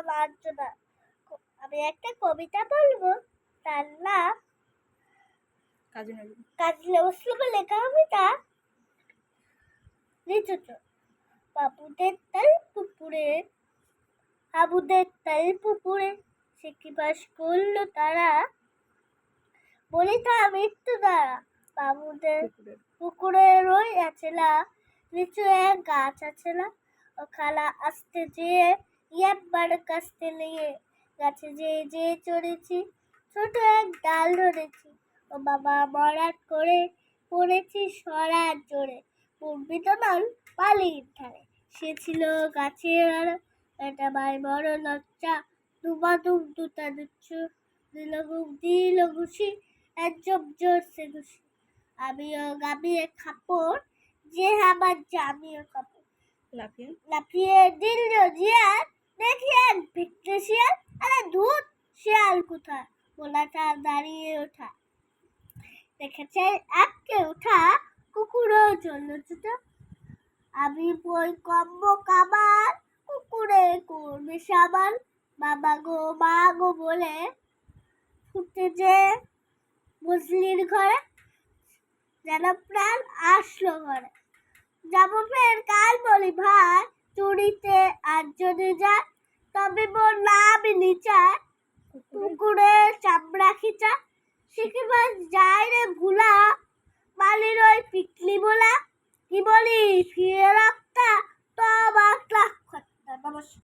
লাঞ্ছনা। আমি একটা কবিতা বলবো, তার নাম কাজী নজরুলের লেখা কবিতা লিচুচ। বাবুদের তাল পুকুরে, হাবুদের তাল পুকুরে, সে কি বাস করলো তারা, বলিতা মৃত্যু দ্বারা। বাবুদের পুকুরে রই আছে না, লিচু এক গাছ আছে না, ও খালা আসতে যেয়ে একবার কাছতে নিয়ে, গাছে যে চড়েছি, ছোট এক ডাল ধরেছি, ও বাবা মরার করে পড়েছি সরার জোরে, পূর্বিত নল পালির ধারে, সে ছিল গাছের আড়া, এটা ভাই বড় লজ্জা, দুবা দুম দুটা দুচ্ছ, দিল ঘুষি, এক জোরসে ঘুষি, আমিও গামিয়ে খাপড়, যে আমার জামিও কাপড়, লাফিয়ে দিল জিয়ার, দেখি এক ভিক্টে শিয়াল, আরে ধুত শিয়াল কোথায়, বলাটা দাঁড়িয়ে ওঠা, দেখেছে আটকে ওঠা, কুকুরও চলল ছুটা, আমি বই কম্ব কাবার, কুকুরে করবে সাবান, বাবা গো মা গো বলে ফুটে যে মুসলির ঘরে, যেন প্রাণ আসলো ঘরে, যাবো ফের কাল বলি ভাই, চুরিতে আর যদি যায়, তবে মোর নাম নিচায়, কুকুরের চামড়া খিচা, শিখিবার যায় রে ভুলা, মালির ওই পিকলি বলা, কি বলি ফিরে রাখতা, তো আমার নমস্কার।